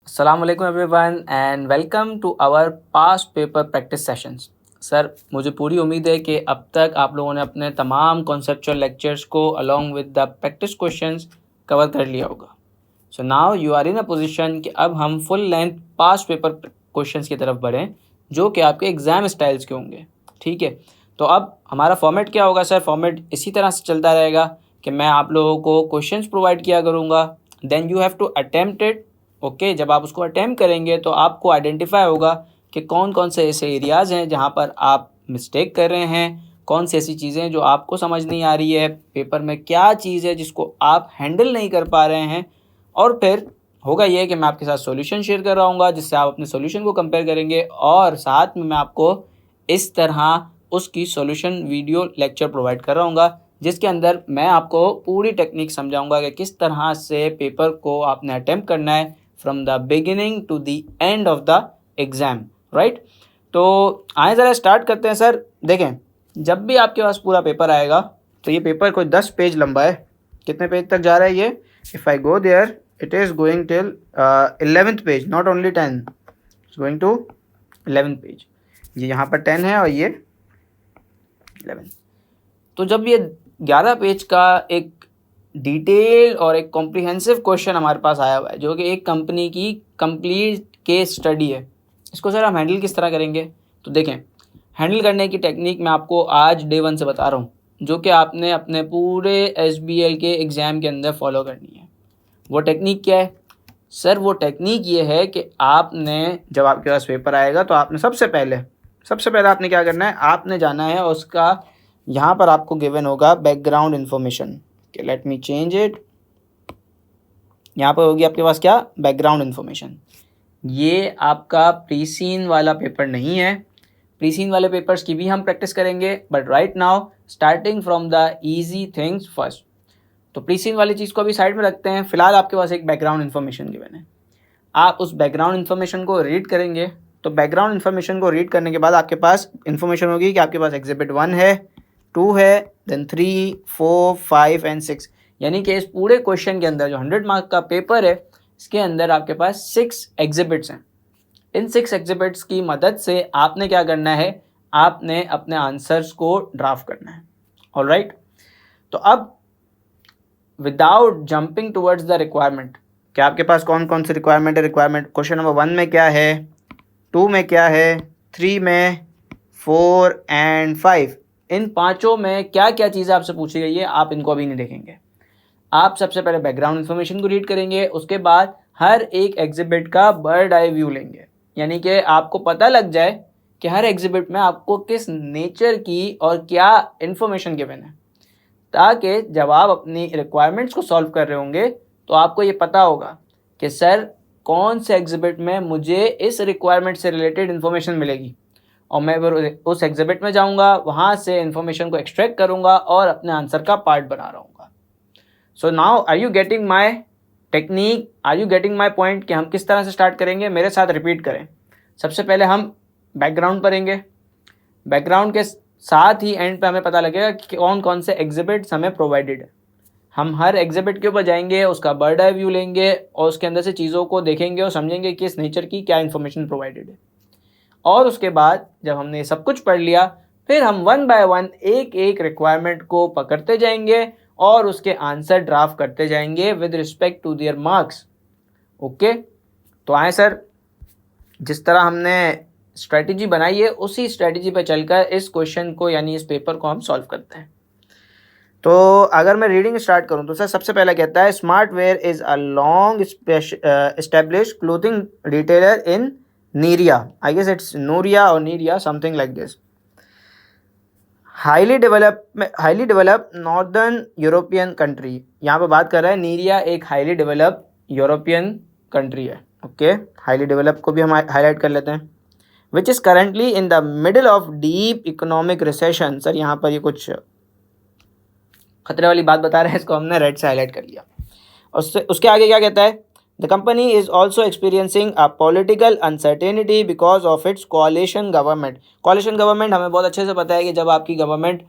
अस्सलाम वालेकुम everyone and welcome to our past paper practice sessions. Sir, मुझे पूरी उम्मीद है कि अब तक आप लोगों ने अपने तमाम कॉन्सेप्चुअल लेक्चर्स को along with the practice questions cover कर लिया होगा। So now you are in a position कि अब हम full length past paper questions की तरफ बढ़ें जो कि आपके एग्ज़ाम स्टाइल्स के होंगे। ठीक है, तो अब हमारा फॉर्मेट क्या होगा सर? फॉर्मेट इसी तरह से चलता रहेगा कि मैं आप लोगों को क्वेश्चंस प्रोवाइड किया करूँगा, then you have to attempt it. Okay, जब आप उसको अटैम्प्ट करेंगे तो आपको आइडेंटिफाई होगा कि कौन कौन से ऐसे एरियाज़ हैं जहाँ पर आप मिस्टेक कर रहे हैं, कौन सी ऐसी चीज़ें जो आपको समझ नहीं आ रही है, पेपर में क्या चीज़ है जिसको आप हैंडल नहीं कर पा रहे हैं। और फिर होगा ये कि मैं आपके साथ सॉल्यूशन शेयर कर रहा हूँ जिससे आप अपने सॉल्यूशन को कंपेयर करेंगे और साथ में मैं आपको इस तरह उसकी सॉल्यूशन वीडियो लेक्चर प्रोवाइड कर रहा हूँ जिसके अंदर मैं आपको पूरी टेक्निक समझाऊंगा कि किस तरह से पेपर को आपने अटेम्प्ट करना है from the beginning to the end of the exam, right. तो आए ज़रा स्टार्ट करते हैं सर। देखें, जब भी आपके पास पूरा पेपर आएगा तो ये पेपर कोई 10 पेज लंबा है। कितने पेज तक जा रहा है ये? If I go there it is going till 11th page, not only 10, it's going to 11th page. ये यहाँ पर 10 है और ये 11। तो जब ये 11 पेज का एक डिटेल और एक कॉम्प्रिहेंसिव क्वेश्चन हमारे पास आया हुआ है जो कि एक कंपनी की कंप्लीट केस स्टडी है, इसको सर हम हैंडल किस तरह करेंगे? तो देखें, हैंडल करने की टेक्निक मैं आपको आज डे 1 से बता रहा हूँ जो कि आपने अपने पूरे SBL के एग्ज़ाम के अंदर फॉलो करनी है। वो टेक्निक क्या है सर? वो टेक्निक ये है कि आपने जब आपके पास पेपर आएगा तो आपने सबसे पहले आपने क्या करना है? आपने जाना है उसका, यहाँ पर आपको गिवन होगा background information. Let me change it. यहाँ पर होगी आपके पास क्या? Background information. ये आपका प्री सीन वाला पेपर नहीं है। प्री सीन वाले पेपर्स की भी हम प्रैक्टिस करेंगे, but right now starting from the easy things first. तो प्री सीन वाली चीज़ को अभी साइड में रखते हैं। फिलहाल आपके पास एक बैकग्राउंड इन्फॉर्मेशन गिवन है, आप उस बैकग्राउंड इन्फॉर्मेशन को रीड करेंगे। तो बैकग्राउंड इन्फॉर्मेशन को रीड करने के बाद आपके पास इन्फॉर्मेशन होगी कि आपके पास एग्जिबिट 1 है, 2 है, देन 3, 4, 5 एंड 6। यानी कि इस पूरे क्वेश्चन के अंदर जो 100 मार्क का पेपर है इसके अंदर आपके पास 6 एग्जिबिट्स हैं। इन 6 एग्जिबिट्स की मदद से आपने क्या करना है? आपने अपने आंसर्स को ड्राफ्ट करना है। ऑलराइट, तो अब without jumping towards the requirement, क्या आपके पास कौन कौन सी रिक्वायरमेंट है? रिक्वायरमेंट क्वेश्चन नंबर 1 में क्या है, 2 में क्या है, 3 में, 4 एंड 5, इन पांचों में क्या क्या चीज़ें आपसे पूछी गई है आप इनको अभी नहीं देखेंगे। आप सबसे पहले बैकग्राउंड इन्फॉर्मेशन को रीड करेंगे, उसके बाद हर एक एग्जिबिट का बर्ड आई व्यू लेंगे, यानी कि आपको पता लग जाए कि हर एग्जिबिट में आपको किस नेचर की और क्या इन्फॉर्मेशन गिवन है, ताकि जब आप अपनी रिक्वायरमेंट्स को सॉल्व कर रहे होंगे तो आपको ये पता होगा कि सर कौन से एग्जिबिट में मुझे इस रिक्वायरमेंट से रिलेटेड इन्फॉर्मेशन मिलेगी और मैं उस एग्जिबिट में जाऊंगा, वहाँ से इन्फॉर्मेशन को एक्सट्रैक्ट करूंगा और अपने आंसर का पार्ट बना रहूँगा। So now are you getting my technique? Are you getting my point कि हम किस तरह से स्टार्ट करेंगे? मेरे साथ रिपीट करें। सबसे पहले हम बैकग्राउंड पढ़ेंगे, बैकग्राउंड के साथ ही एंड पे हमें पता लगेगा कि कौन कौन से एग्जिबिट्स हमें प्रोवाइडेड है। हम हर एग्जिबिट के ऊपर जाएंगे, उसका बर्ड आई व्यू लेंगे और उसके अंदर से चीज़ों को देखेंगे और समझेंगे कि इस नेचर की क्या इन्फॉर्मेशन प्रोवाइडेड है। और उसके बाद जब हमने ये सब कुछ पढ़ लिया फिर हम 1 बाय 1 एक एक रिक्वायरमेंट को पकड़ते जाएंगे और उसके आंसर ड्राफ्ट करते जाएंगे with respect to their marks. Okay, तो आए सर, जिस तरह हमने स्ट्रेटजी बनाई है उसी स्ट्रेटजी पर चलकर इस क्वेश्चन को यानी इस पेपर को हम सॉल्व करते हैं। तो अगर मैं रीडिंग स्टार्ट करूं तो सर सबसे पहला कहता है smart where is a long established clothing retailer in Neria, I guess it's Nuria और Neria, something like this, highly develop northern European country. यहाँ पे बात कर रहा है नीरिया एक हाईली डेवलप यूरोपियन कंट्री है। ओके, हाईली डेवलप को भी हम हाईलाइट कर लेते हैं। Which is currently in the middle of deep economic recession. Sir यहाँ पर ये कुछ खतरे वाली बात बता रहे हैं, इसको हमने रेड से हाईलाइट कर लिया। उसके आगे क्या कहता है? The company is also experiencing a political uncertainty because of its coalition government. Coalition government हमें बहुत अच्छे से पता है कि जब आपकी गवर्नमेंट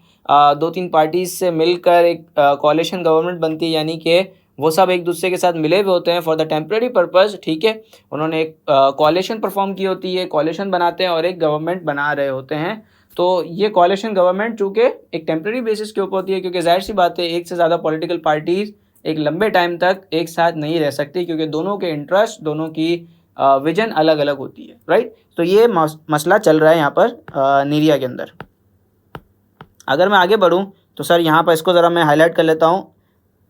दो तीन पार्टीज से मिलकर एक coalition government बनती है, यानी कि वो सब एक दूसरे के साथ मिले हुए होते हैं फॉर द टेम्प्रेरी पर्पज़, ठीक है। उन्होंने एक coalition परफॉर्म की होती है, coalition बनाते हैं और एक गवर्नमेंट बना रहे होते हैं। तो ये coalition गवर्नमेंट चूँकि एक टेम्प्रेरी बेसिस के ऊपर होती है, क्योंकि जाहिर सी बात है एक से ज़्यादा पॉलिटिकल पार्टीज़ एक लंबे टाइम तक एक साथ नहीं रह सकती, क्योंकि दोनों के इंटरेस्ट, दोनों की विजन अलग अलग होती है, राइट। तो ये मसला चल रहा है यहाँ पर नीरिया के अंदर। अगर मैं आगे बढ़ूँ तो सर यहाँ पर इसको ज़रा मैं हाईलाइट कर लेता हूँ।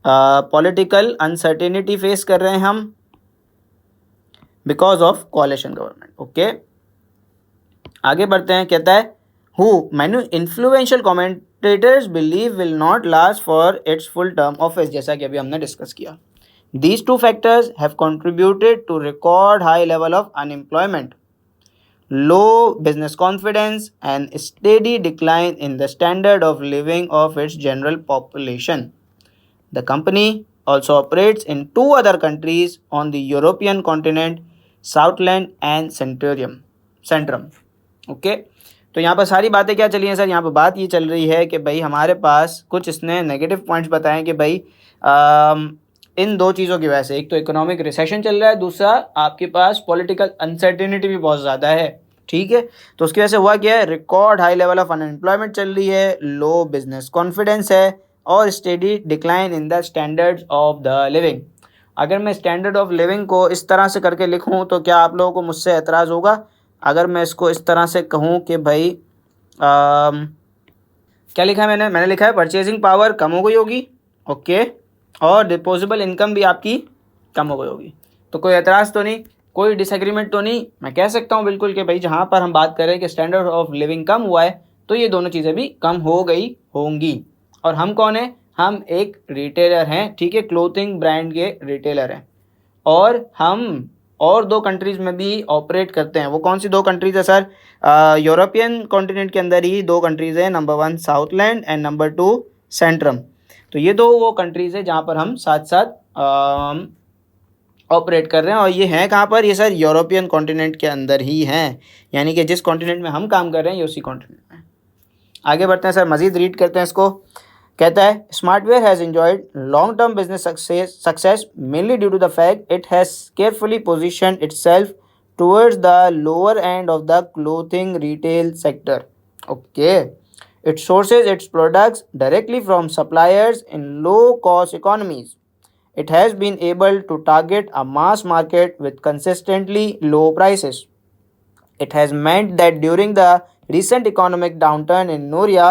पॉलिटिकल अनसर्टेनिटी फेस कर रहे हैं हम बिकॉज ऑफ कोalition गवर्नमेंट। ओके, आगे बढ़ते हैं। कहता है who many influential commentators believe will not last for its full term office, जैसा कि अभी हमने डिस्कस किया। These two factors have contributed to record high level of unemployment, low business confidence and steady decline in the standard of living of its general population. The company also operates in two other countries on the European continent, Southland and Centrum. Okay? तो यहाँ पर सारी बातें क्या चली हैं sir? यहाँ पर बात ये चल रही है कि भाई हमारे पास कुछ इसने नेगेटिव पॉइंट्स बताएं कि भाई इन दो चीज़ों की वजह से, एक तो इकोनॉमिक रिसेशन चल रहा है, दूसरा आपके पास पॉलिटिकल अनसर्टेनिटी भी बहुत ज़्यादा है, ठीक है। तो उसकी वजह से हुआ क्या है? Record high level of unemployment चल रही है, लो बिजनेस कॉन्फिडेंस है और steady decline in the standards of the living. अगर मैं स्टैंडर्ड ऑफ लिविंग को इस तरह से करके लिखूँ तो क्या आप लोगों को मुझसे एतराज़ होगा? अगर मैं इसको इस तरह से कहूँ कि भाई क्या लिखा है मैंने लिखा है परचेजिंग पावर कम हो गई होगी, ओके, और डिस्पोजेबल इनकम भी आपकी कम हो गई होगी। तो कोई एतराज़ तो नहीं, कोई डिसएग्रीमेंट तो नहीं? मैं कह सकता हूँ बिल्कुल कि भाई जहाँ पर हम बात करें कि स्टैंडर्ड ऑफ लिविंग कम हुआ है तो ये दोनों चीज़ें भी कम हो गई होंगी। और हम कौन है? हम एक रिटेलर हैं, ठीक है, क्लोथिंग ब्रांड के रिटेलर हैं, और हम और दो कंट्रीज़ में भी ऑपरेट करते हैं। वो कौन सी दो कंट्रीज़ है सर? यूरोपियन कॉन्टिनेंट के अंदर ही दो कंट्रीज़ हैं, number 1 Southland and number 2 Centrum. तो ये दो वो कंट्रीज़ है जहाँ पर हम साथ साथ ऑपरेट कर रहे हैं, और ये हैं कहाँ पर? ये सर यूरोपियन कॉन्टिनेंट के अंदर ही हैं, यानी कि जिस कॉन्टिनेंट में हम काम कर रहे हैं ये उसी कॉन्टिनेंट में। आगे बढ़ते हैं सर, मज़ीद रीड करते हैं इसको। कहता है Smartwear has enjoyed long term business success mainly due to the fact it has carefully positioned itself towards the lower end of the clothing retail sector. Okay, it sources its products directly from suppliers in low cost economies. It has been able to target a mass market with consistently low prices. It has meant that during the recent economic downturn in Noria,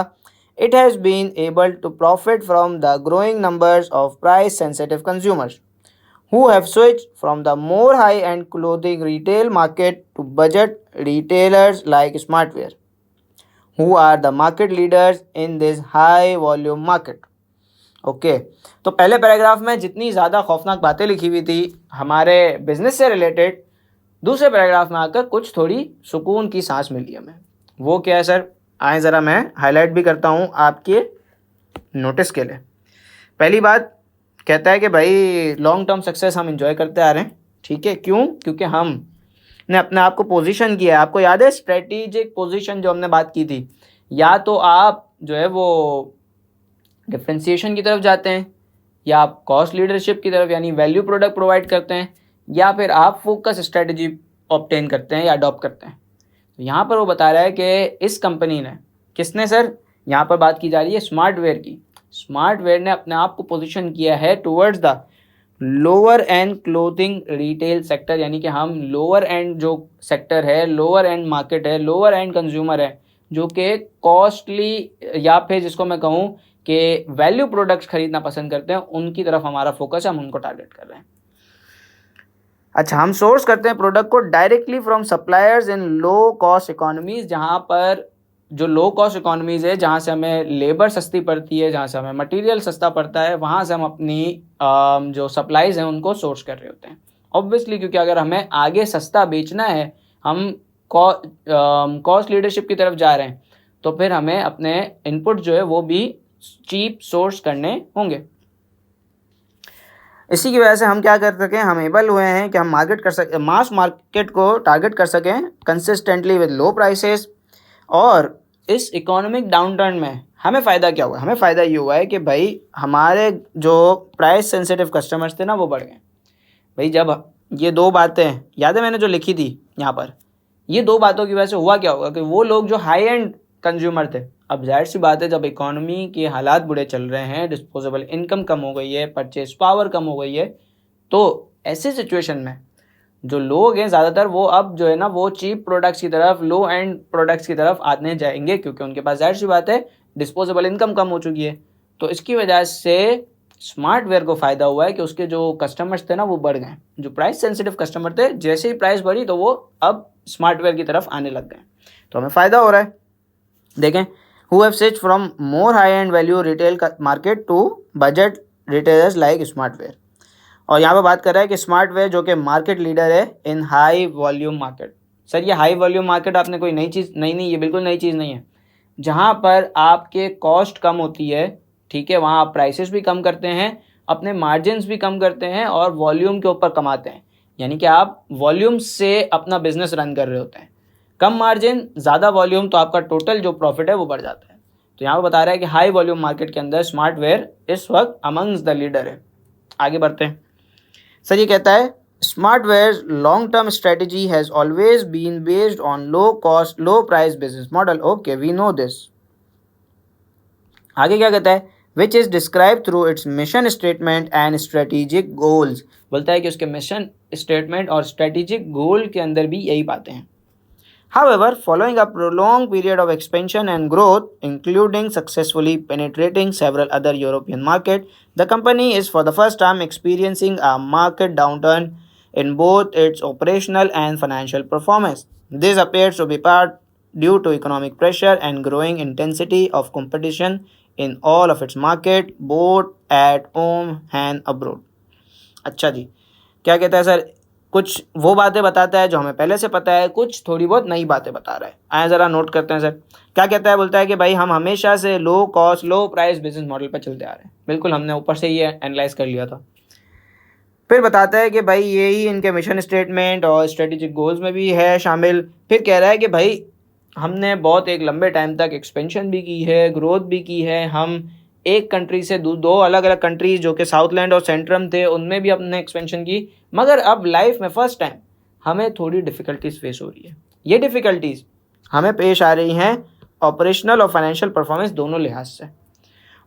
it has been able to profit from the growing numbers of price sensitive consumers who have switched from the more high end clothing retail market to budget retailers like Smartwear, who are the market leaders in this high volume market. Okay, तो पहले paragraph में जितनी ज़्यादा खौफनाक बातें लिखी हुई थी हमारे बिजनेस से रिलेटेड, दूसरे पैराग्राफ में आकर कुछ थोड़ी सुकून की सांस मिली हमें। वो क्या है सर? आए ज़रा मैं हाईलाइट भी करता हूँ आपके नोटिस के लिए। पहली बात कहता है कि भाई लॉन्ग टर्म सक्सेस हम इंजॉय करते आ रहे हैं, ठीक है। क्यों? क्योंकि हम ने अपने आप को पोजीशन किया है। आपको याद है स्ट्रेटेजिक पोजीशन जो हमने बात की थी? या तो आप जो है वो डिफ्रेंशिएशन की तरफ जाते हैं, या आप कॉस्ट लीडरशिप की तरफ यानी वैल्यू प्रोडक्ट प्रोवाइड करते हैं, या फिर आप फोकस स्ट्रेटजी ऑब्टेन करते हैं या अडॉप्ट करते हैं। तो यहाँ पर वो बता रहा है कि इस कंपनी ने, किसने सर? यहाँ पर बात की जा रही है स्मार्टवेयर की। स्मार्टवेयर ने अपने आप को पोजीशन किया है towards the lower and clothing retail sector, यानी कि हम लोअर एंड जो सेक्टर है, लोअर एंड मार्केट है, लोअर एंड कंज्यूमर है, जो कि कॉस्टली या फिर जिसको मैं कहूँ कि वैल्यू प्रोडक्ट्स खरीदना पसंद करते हैं, उनकी तरफ हमारा फोकस है, हम उनको टारगेट कर रहे हैं। अच्छा, हम सोर्स करते हैं प्रोडक्ट को directly from suppliers in low cost economies, जहाँ पर जो लो कॉस्ट इकोनॉमीज़ है, जहाँ से हमें लेबर सस्ती पड़ती है, जहाँ से हमें मटेरियल सस्ता पड़ता है, वहाँ से हम अपनी जो सप्लाईज हैं उनको सोर्स कर रहे होते हैं। ऑब्वियसली, क्योंकि अगर हमें आगे सस्ता बेचना है, हम कॉस्ट लीडरशिप की तरफ जा रहे हैं, तो फिर हमें अपने इनपुट जो है वो भी चीप सोर्स करने होंगे। इसी की वजह से हम क्या कर सकें, हम एबल हुए हैं कि हम मार्केट कर सकें, मास मार्केट को टारगेट कर सकें कंसिस्टेंटली विद लो प्राइसेस। और इस इकोनॉमिक डाउनटर्न में हमें फ़ायदा क्या हुआ? हमें फ़ायदा ये हुआ है कि भाई हमारे जो प्राइस सेंसिटिव कस्टमर्स थे ना वो बढ़ गए। भाई जब ये दो बातें याद है मैंने जो लिखी थी यहाँ पर, ये दो बातों की वजह से हुआ क्या होगा कि वो लोग जो हाई एंड कंज्यूमर थे, अब जाहिर सी बात है जब इकोनॉमी के हालात बुरे चल रहे हैं, डिस्पोजेबल इनकम कम हो गई है, परचेज पावर कम हो गई है, तो ऐसे सिचुएशन में जो लोग हैं ज़्यादातर वो अब जो है ना वो चीप प्रोडक्ट्स की तरफ, लो एंड प्रोडक्ट्स की तरफ आने जाएंगे, क्योंकि उनके पास जाहिर सी बात है डिस्पोजेबल इनकम कम हो चुकी है। तो इसकी वजह से स्मार्टवेयर को फ़ायदा हुआ है कि उसके जो कस्टमर्स थे ना वो बढ़ गए। जो प्राइस सेंसिटिव कस्टमर थे, जैसे ही प्राइस बढ़ी तो वो अब स्मार्टवेयर की तरफ आने लग गए, तो हमें फ़ायदा हो रहा है। देखें, who have switched from more high end value retail market to budget retailers like स्मार्टवेयर। और यहाँ पे बात कर रहा है कि स्मार्टवेयर जो कि मार्केट लीडर है इन हाई वॉल्यूम मार्केट। सर ये हाई वॉल्यूम मार्केट आपने कोई नई चीज़ नहीं, ये बिल्कुल नई चीज़ नहीं है। जहाँ पर आपके कॉस्ट कम होती है, ठीक है, वहाँ आप प्राइसेस भी कम करते हैं, अपने मार्जिन्स भी कम करते हैं और वॉल्यूम के ऊपर कमाते हैं। यानी कि आप वॉल्यूम से अपना बिजनेस रन कर रहे होते हैं। कम मार्जिन ज़्यादा वॉल्यूम, तो आपका टोटल जो प्रॉफिट है वो बढ़ जाता है। तो यहाँ पर बता रहा है कि हाई वॉल्यूम मार्केट के अंदर स्मार्टवेयर इस वक्त अमंग्स द लीडर है। आगे बढ़ते हैं। सर ये कहता है Smartwear long term strategy has always been based on low cost low price business model. Okay, we know this. आगे क्या कहता है, which is describe through its mission statement and strategic goals. बोलता है कि उसके मिशन स्टेटमेंट और strategic goal के अंदर भी यही बातें हैं। However, following a prolonged period of expansion and growth, including successfully penetrating several other European markets, the company is for the first time experiencing a market downturn in both its operational and financial performance. This appears to be part due to economic pressure and growing intensity of competition in all of its market, both at home and abroad. अच्छा जी, क्या कहता है sir, कुछ वो बातें बताता है जो हमें पहले से पता है, कुछ थोड़ी बहुत नई बातें बता रहा है। आए ज़रा नोट करते हैं सर, क्या कहता है। बोलता है कि भाई हम हमेशा से लो cost low price business model पर चलते आ रहे हैं। बिल्कुल, हमने ऊपर से ये एनालाइज कर लिया था। फिर बताता है कि भाई यही इनके मिशन स्टेटमेंट और स्ट्रेटेजिक गोल्स में भी है शामिल। फिर कह रहा है कि भाई हमने बहुत एक लंबे टाइम तक एक्सपेंशन भी की है, ग्रोथ भी की है। हम एक कंट्री से दो अलग अलग कंट्रीज जो कि साउथलैंड और सेंट्रम थे उनमें भी हमने एक्सपेंशन की, मगर अब लाइफ में फ़र्स्ट टाइम हमें थोड़ी डिफ़िकल्टीज फेस हो रही है। ये डिफ़िकल्टीज हमें पेश आ रही हैं ऑपरेशनल और फाइनेंशियल परफॉर्मेंस दोनों लिहाज से।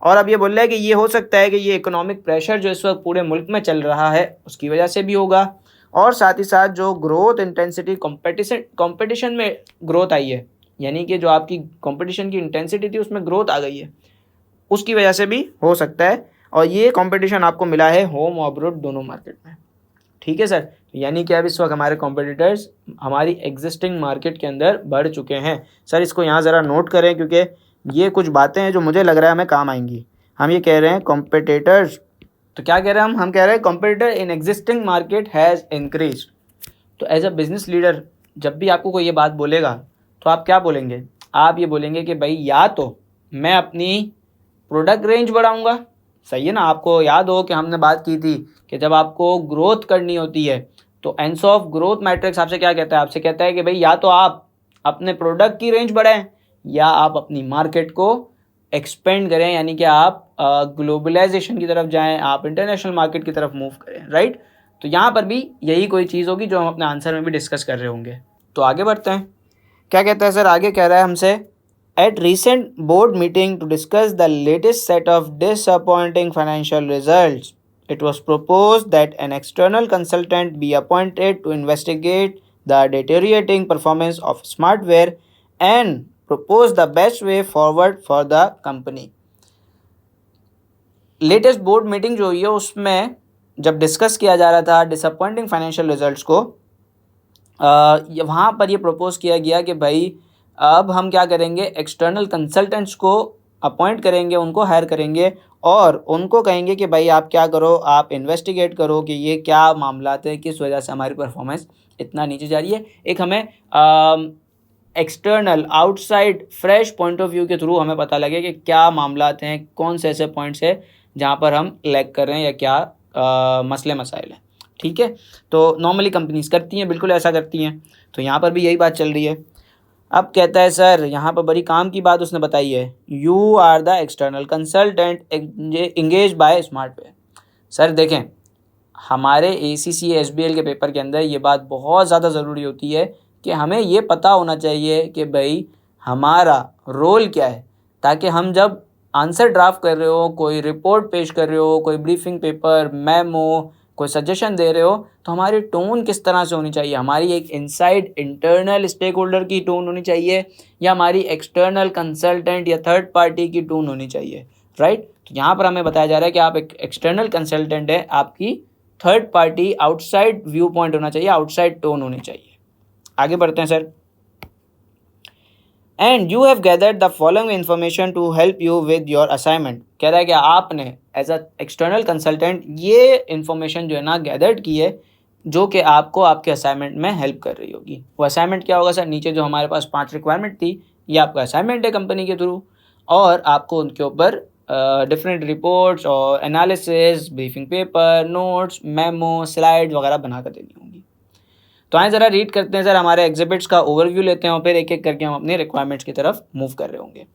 और अब ये बोल रहा है कि ये हो सकता है कि ये इकोनॉमिक प्रेशर जो इस वक्त पूरे मुल्क में चल रहा है उसकी वजह से भी होगा, और साथ ही साथ जो ग्रोथ इंटेंसिटी कंपटीशन में ग्रोथ आई है, यानी कि जो आपकी कंपटीशन की इंटेंसिटी थी उसमें ग्रोथ आ गई है, उसकी वजह से भी हो सकता है। और ये कंपटीशन आपको मिला है होम और अब्रॉड दोनों मार्केट में। ठीक है सर, यानी कि अब इस वक्त हमारे कॉम्पिटिटर्स हमारी एग्जिस्टिंग मार्केट के अंदर बढ़ चुके हैं। सर इसको यहाँ ज़रा नोट करें, क्योंकि ये कुछ बातें हैं जो मुझे लग रहा है हमें काम आएंगी। हम ये कह रहे हैं कॉम्पिटिटर्स, तो क्या कह रहे हैं हम कह रहे हैं competitor in existing market has increase. तो एज अ बिजनेस लीडर जब भी आपको कोई ये बात बोलेगा तो आप क्या बोलेंगे? आप ये बोलेंगे कि भाई या तो मैं अपनी प्रोडक्ट रेंज बढ़ाऊंगा, सही है ना। आपको याद हो कि हमने बात की थी कि जब आपको ग्रोथ करनी होती है तो एंड्स ऑफ ग्रोथ मैट्रिक्स आपसे क्या कहता है? आपसे कहता है कि भाई या तो आप अपने प्रोडक्ट की रेंज बढ़ाएं या आप अपनी मार्केट को एक्सपेंड करें, यानी कि आप ग्लोबलाइजेशन की तरफ जाएं, आप इंटरनेशनल मार्केट की तरफ मूव करें, राइट। तो यहाँ पर भी यही कोई चीज़ होगी जो हम अपने आंसर में भी डिस्कस कर रहे होंगे। तो आगे बढ़ते हैं, क्या कहता है सर। आगे कह रहा है हमसे, at recent board meeting to discuss the latest set of disappointing financial results, it was proposed that an external consultant be appointed to investigate the deteriorating performance of Smartware and propose the best way forward for the company. Latest board meeting जो हुई है उसमें जब discuss किया जा रहा था disappointing financial results को, वहाँ पर ये प्रपोज किया गया कि भाई अब हम क्या करेंगे, एक्सटर्नल कंसल्टेंट्स को अपॉइंट करेंगे, उनको हायर करेंगे और उनको कहेंगे कि भाई आप क्या करो, आप इन्वेस्टिगेट करो कि ये क्या मामला है, किस वजह से हमारी परफॉर्मेंस इतना नीचे जा रही है। एक हमें external outside fresh point of view के थ्रू हमें पता लगे कि क्या मामला हैं, कौन से ऐसे पॉइंट्स है जहाँ पर हम लैग कर रहे हैं या क्या मसले मसाइल हैं, ठीक है। तो नॉर्मली कंपनीज करती हैं, बिल्कुल ऐसा करती हैं, तो यहाँ पर भी यही बात चल रही है। अब कहता है सर यहाँ पर बड़ी काम की बात उसने बताई है, you are the external consultant engage by Smartwear. Sir देखें, हमारे ACCA SBL के पेपर के अंदर ये बात बहुत ज़्यादा ज़रूरी होती है कि हमें ये पता होना चाहिए कि भाई हमारा रोल क्या है, ताकि हम जब आंसर ड्राफ्ट कर रहे हो, कोई रिपोर्ट पेश कर रहे हो, कोई ब्रीफिंग पेपर, मेमो, कोई सजेशन दे रहे हो, तो हमारी टोन किस तरह से होनी चाहिए, हमारी एक इनसाइड इंटरनल स्टेक होल्डर की टोन होनी चाहिए या हमारी एक्सटर्नल कंसल्टेंट या थर्ड पार्टी की टोन होनी चाहिए, राइट। तो यहाँ पर हमें बताया जा रहा है कि आप एक एक्सटर्नल कंसल्टेंट है, आपकी third party outside view point होना चाहिए, आउटसाइड टोन होनी चाहिए। आगे बढ़ते हैं sir. And you have gathered the following information to help you with your assignment. कह रहा है कि आपने एज अ एक्सटर्नल कंसल्टेंट ये इन्फॉर्मेशन जो है ना गैदर्ड की है, जो कि आपको आपके असाइनमेंट में हेल्प कर रही होगी। वो असाइनमेंट क्या होगा सर, नीचे जो हमारे पास 5 रिक्वायरमेंट थी, ये आपका असाइनमेंट है कंपनी के थ्रू, और आपको उनके ऊपर डिफरेंट रिपोर्ट्स और analysis, briefing paper, notes, memo, slide वगैरह बना कर देनी होंगी। तो आए ज़रा रीड करते हैं सर, हमारे एग्जिबिट्स का ओवरव्यू लेते हैं और फिर एक एक करके हम अपने रिक्वायरमेंट्स की तरफ मूव कर रहे होंगे।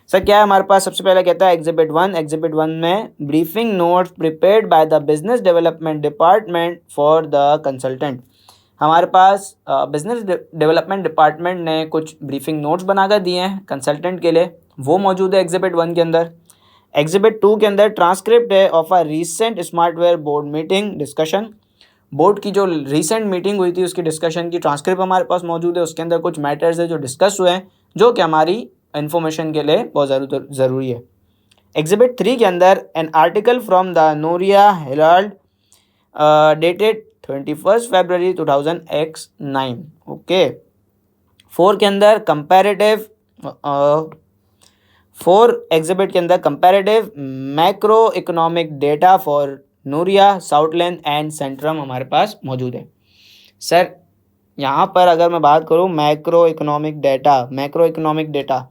सर क्या है हमारे पास, सबसे पहले कहता है एग्जिबिट 1। एग्जिबिट 1 में briefing notes prepared by the business development department for the consultant. हमारे पास बिजनेस डेवलपमेंट डिपार्टमेंट ने कुछ ब्रीफिंग नोट्स बनाकर दिए हैं कंसल्टेंट के लिए, वो मौजूद है एग्जिबिट 1 के अंदर। एग्जिबिट 2 के अंदर ट्रांसक्रिप्ट है of a recent Smartwear board meeting discussion. Board की जो रीसेंट मीटिंग हुई थी उसकी डिस्कशन की ट्रांसक्रिप्ट हमारे पास मौजूद है, उसके अंदर कुछ मैटर्स है जो डिस्कस हुए हैं, जो कि हमारी इन्फॉर्मेशन के लिए बहुत ज़रूरी है। एग्जिबिट 3 के अंदर an article from the Noria Herald dated 21 February 2009। ओके। 4 के अंदर कंपैरेटिव 4 एग्जिबिट के अंदर comparative macro economic data for Nuria, Southland and Centrum हमारे पास मौजूद है। सर यहाँ पर अगर मैं बात करूँ मैक्रो इकोनॉमिक डेटा,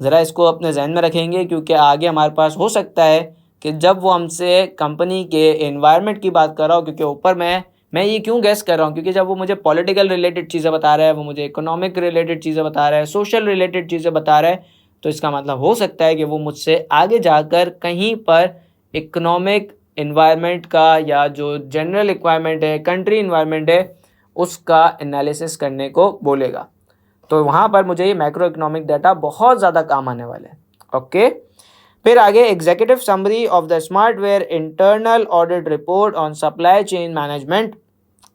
ज़रा इसको अपने जहन में रखेंगे, क्योंकि आगे हमारे पास हो सकता है कि जब वो हमसे कंपनी के एनवायरनमेंट की बात कर रहा हो, क्योंकि ऊपर मैं ये क्यों गैस कर रहा हूँ, क्योंकि जब वो मुझे पॉलिटिकल रिलेटेड चीज़ें बता रहा है, वो मुझे इकोनॉमिक रिलेटेड चीज़ें बता रहा है, सोशल रिलेटेड चीज़ें बता रहा है, तो इसका मतलब हो सकता है कि वो मुझसे आगे जाकर कहीं पर इकोनॉमिक इन्वायरमेंट का या जो जनरल रिक्वायरमेंट है, कंट्री इन्वायरमेंट है, उसका एनालिसिस करने को बोलेगा। तो वहाँ पर मुझे ये मैक्रो इकोनॉमिक डाटा बहुत ज़्यादा काम आने वाले हैं। ओके। फिर आगे executive summary of the Smartwear internal audit report on supply chain management,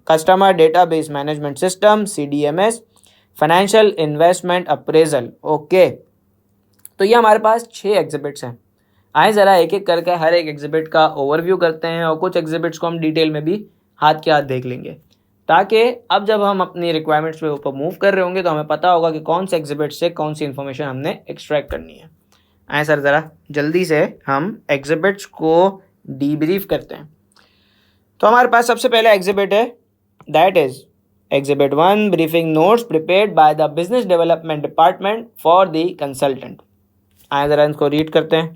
customer database management system CDMS, financial investment appraisal. Okay. तो ये हमारे पास 6 एग्जिबिट्स हैं। आए ज़रा एक एक करके हर एक एग्जिबिट का ओवरव्यू करते हैं और कुछ एग्जिबिट्स को हम डिटेल में भी हाथ के हाथ देख लेंगे, ताकि अब जब हम अपनी रिक्वायरमेंट्स पे ऊपर मूव कर रहे होंगे तो हमें पता होगा कि कौन से एग्जिबिट से कौन सी इन्फॉर्मेशन हमने एक्सट्रैक्ट करनी है। आए सर ज़रा जल्दी से हम एग्जिबिट्स को डीब्रीफ करते हैं। तो हमारे पास सबसे पहला एग्जिबिट है, that is exhibit 1 briefing notes prepared by the business development department for the consultant. आए ज़रा इसको रीड करते हैं।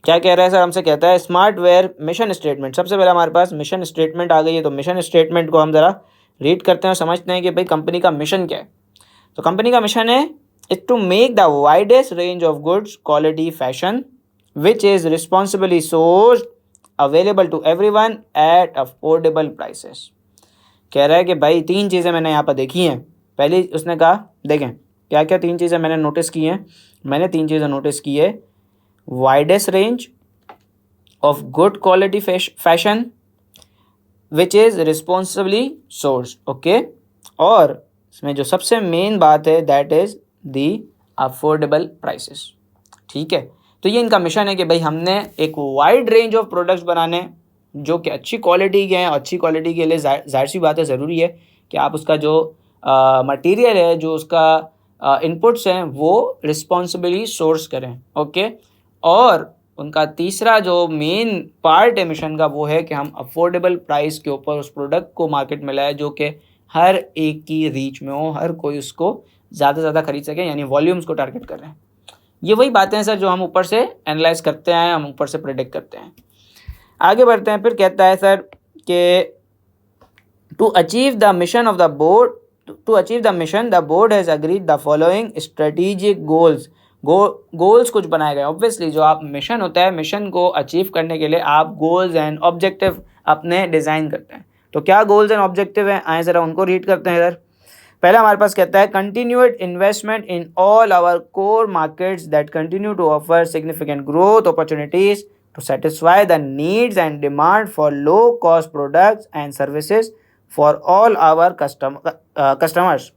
क्या कह रहा है सर, हमसे कहता है स्मार्टवेयर मिशन स्टेटमेंट। सबसे पहले हमारे पास मिशन स्टेटमेंट आ गई है, तो मिशन स्टेटमेंट को हम ज़रा रीड करते हैं और समझते हैं कि भाई कंपनी का मिशन क्या है। तो कंपनी का मिशन है is to make the widest range of goods quality fashion which is responsibly sourced available to everyone at affordable prices. कह रहा है कि भाई 3 चीज़ें मैंने यहाँ पर देखी हैं। पहली उसने कहा, देखें क्या क्या 3 चीज़ें मैंने नोटिस की हैं। मैंने 3 चीज़ें नोटिस की है, widest range of good quality fashion which is responsibly source. Okay. और इसमें जो सबसे मेन बात है that is the affordable prices. ठीक है। तो ये इनका मिशन है कि भाई हमने एक वाइड रेंज ऑफ प्रोडक्ट्स बनाने जो कि अच्छी क्वालिटी के हैं। अच्छी क्वालिटी के लिए जाहिर सी बात है ज़रूरी है कि आप उसका जो मटेरियल है, जो उसका इनपुट्स हैं, वो रिस्पॉन्सिबली सोर्स करें। ओके। और उनका तीसरा जो मेन पार्ट है मिशन का वो है कि हम अफोर्डेबल प्राइस के ऊपर उस प्रोडक्ट को मार्केट में लाए जो कि हर एक की रीच में हो, हर कोई उसको ज़्यादा से ज़्यादा खरीद सके, यानी वॉल्यूम्स को टारगेट कर रहे हैं। ये वही बातें हैं सर जो हम ऊपर से एनालाइज करते हैं, हम ऊपर से प्रेडिक्ट करते हैं। आगे बढ़ते हैं, फिर कहता है सर कि to achieve the mission of the board, to achieve the mission the board has agreed the following strategic goals. Goals कुछ बनाए गए। ऑब्वियसली जो आप मिशन होता है, मिशन को अचीव करने के लिए आप गोल्स एंड ऑब्जेक्टिव अपने डिज़ाइन करते हैं। तो क्या गोल्स एंड ऑब्जेक्टिव हैं, आए ज़रा उनको रीड करते हैं सर। पहला हमारे पास कहता है continued investment in all our core markets that continue to offer significant growth opportunities to satisfy the needs and demand for low cost products and services for all our customers.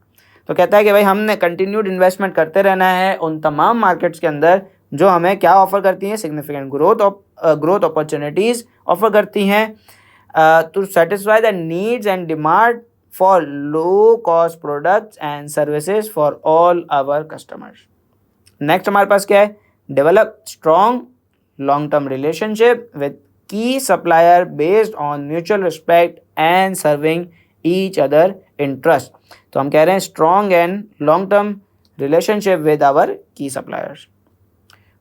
तो कहता है कि भाई हमने कंटिन्यूड इन्वेस्टमेंट करते रहना है उन तमाम मार्केट्स के अंदर जो हमें क्या ऑफर करती हैं, सिग्निफिकेंट ग्रोथ अपॉर्चुनिटीज़ ऑफर करती हैं, to satisfy the needs and demand for low cost products and services for all our customers. Next हमारे पास क्या है, develop strong long term relationship with key supplier based on mutual respect and serving each other in trust. तो हम कह रहे हैं strong and long term relationship with our key suppliers.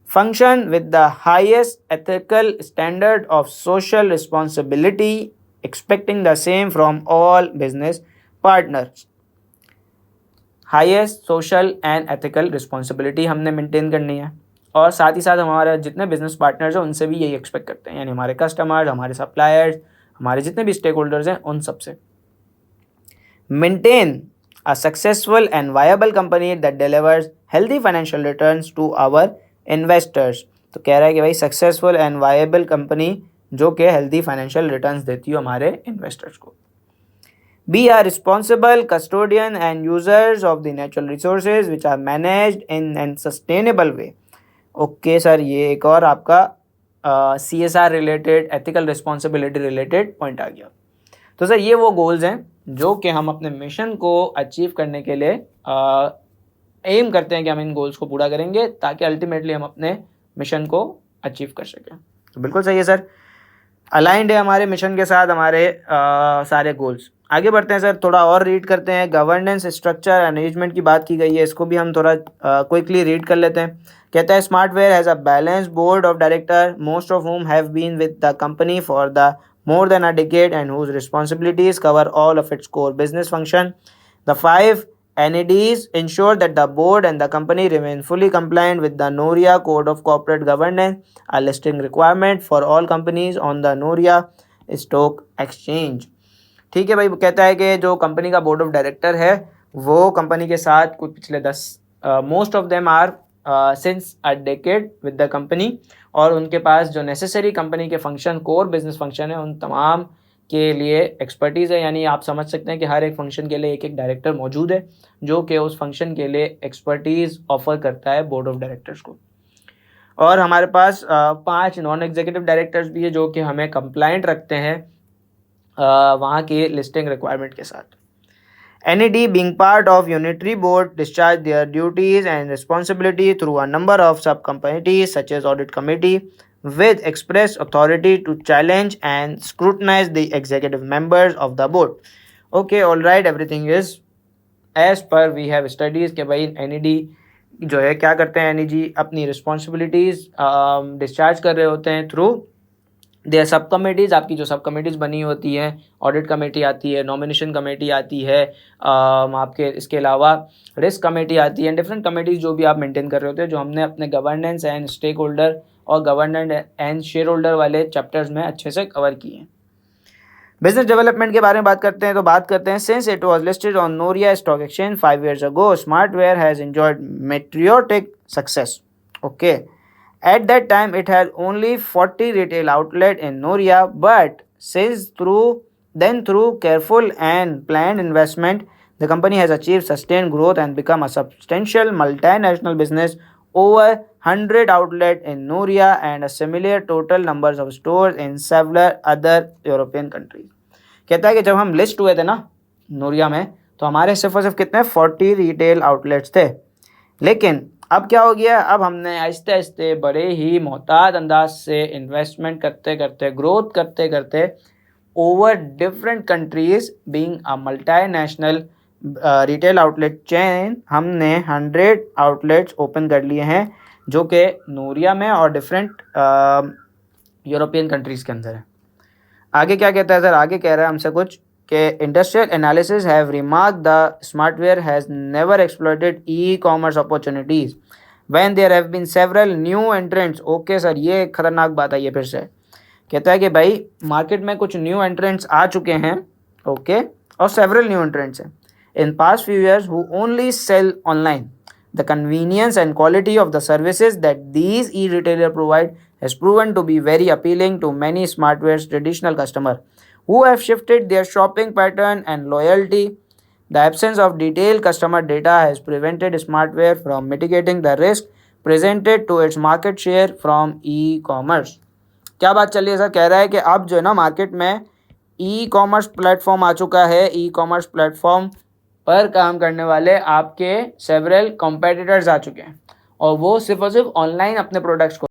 Function with the highest ethical standard of social responsibility, expecting the same from all business partners. Highest social and ethical responsibility हमने maintain करनी है, और साथ ही साथ हमारे जितने business partners हैं उनसे भी यही एक्सपेक्ट करते हैं, यानी हमारे कस्टमर्स, हमारे सप्लायर्स, हमारे जितने भी स्टेक होल्डर्स हैं उन सब से। Maintain a successful and viable company that delivers healthy financial returns to our investors. तो कह रहा है कि भाई सक्सेसफुल एंड वायबल कंपनी जो कि हेल्दी फाइनेंशियल रिटर्न्स देती हो हमारे इन्वेस्टर्स को। Be are responsible custodian and users of the natural resources which are managed in an sustainable way. Okay sir, ये एक और आपका CSR related, ethical responsibility related point आ गया। तो सर ये वो गोल्स हैं जो कि हम अपने मिशन को अचीव करने के लिए एम करते हैं कि हम इन गोल्स को पूरा करेंगे ताकि अल्टीमेटली हम अपने मिशन को अचीव कर सकें। तो बिल्कुल सही है सर, अलाइंड है हमारे मिशन के साथ हमारे सारे गोल्स। आगे बढ़ते हैं सर, थोड़ा और रीड करते हैं। गवर्नेंस स्ट्रक्चर अरेंजमेंट की बात की गई है, इसको भी हम थोड़ा क्विकली रीड कर लेते हैं। कहता है Smartwear has a balanced board of director, most of whom have been with the company for the more than a decade and whose responsibilities cover all of its core business function. The 5 NEDs ensure that the board and the company remain fully compliant with the Noria Code of Corporate Governance, a listing requirement for all companies on the Noria Stock Exchange. ठीक है भाई, कहता है कि जो company का board of director है वो कंपनी के साथ कुछ पिछले 10 most of them are since a decade with the company, और उनके पास जो नेसेसरी कंपनी के फंक्शन, कोर बिजनेस फंक्शन है, उन तमाम के लिए एक्सपर्टीज़ है। यानी आप समझ सकते हैं कि हर एक फंक्शन के लिए एक एक डायरेक्टर मौजूद है जो कि उस फंक्शन के लिए एक्सपर्टीज़ ऑफर करता है बोर्ड ऑफ डायरेक्टर्स को। और हमारे पास 5 नॉन एग्जीक्यूटिव डायरेक्टर्स भी है जो कि हमें कंप्लाइंट रखते हैं वहाँ की लिस्टिंग रिक्वायरमेंट के साथ। NED being part of unitary board discharge their duties and responsibility through a number of subcommittees such as audit committee with express authority to challenge and scrutinize the executive members of the board. Okay, all right, everything is as per we have studies कि भाई NED जो है क्या करते हैं, NED अपनी responsibilities discharge कर रहे होते हैं थ्रू देयर सब कमेटीज़। आपकी जो सब कमेटीज़ बनी होती हैं, ऑडिट कमेटी आती है, नॉमिनेशन कमेटी आती है, आपके इसके अलावा रिस्क कमेटी आती है, डिफरेंट कमेटीज़ जो भी आप मेंटेन कर रहे होते हैं, जो हमने अपने गवर्नेंस एंड स्टेक होल्डर और गवर्नेंस एंड शेयर होल्डर वाले चैप्टर्स में अच्छे से कवर किए हैं। बिजनेस डेवलपमेंट के बारे में बात करते हैं, तो बात करते हैं since it was listed on Noria stock exchange 5 years ago, Smartwear has enjoyed meteoric success. Okay, at that time it had only 40 retail outlet in Noria, but since through careful and planned investment the company has achieved sustained growth and become a substantial multinational business, over 100 outlet in Noria and a similar total numbers of stores in several other European countries. कहता है कि जब हम list हुए थे ना नोरिया में, तो हमारे सिर्फ कितने 40 रिटेल आउटलेट्स थे, लेकिन अब क्या हो गया, अब हमने आहिस्ते आहिस्ते बड़े ही मोहतात अंदाज से इन्वेस्टमेंट करते करते, ग्रोथ करते करते, over different countries being a multinational retail outlet chain, हमने 100 आउटलेट्स ओपन कर लिए हैं जो कि नोरिया में और डिफरेंट यूरोपियन कंट्रीज़ के अंदर है। आगे क्या कहता है सर? आगे कह रहा है हमसे कुछ कि industrial analysis have remark the Smartwear has never exploited e commerce opportunities when there have been several new entrants. Okay sir, ये खतरनाक बात आई है फिर से। कहता है कि भाई मार्केट में कुछ न्यू एंट्रेंट्स आ चुके हैं, ओके, और सेवरल न्यू एंट्रेंट्स हैं in past few years who only sell online. The convenience and quality of the services that these e retailer provide has proven to be very appealing to many smartware's traditional customers who have shifted their shopping pattern and loyalty. The absence of detailed customer data has prevented smartware from mitigating the risk presented to its market share from e-commerce. क्या बात चल रही है sir? कह रहा है कि अब जो है ना मार्केट में ई कॉमर्स प्लेटफॉर्म आ चुका है। ई कॉमर्स प्लेटफॉर्म पर काम करने वाले आपके सेवरल कॉम्पिटिटर्स आ चुके हैं और वो सिर्फ और सिर्फ ऑनलाइन अपने प्रोडक्ट्स को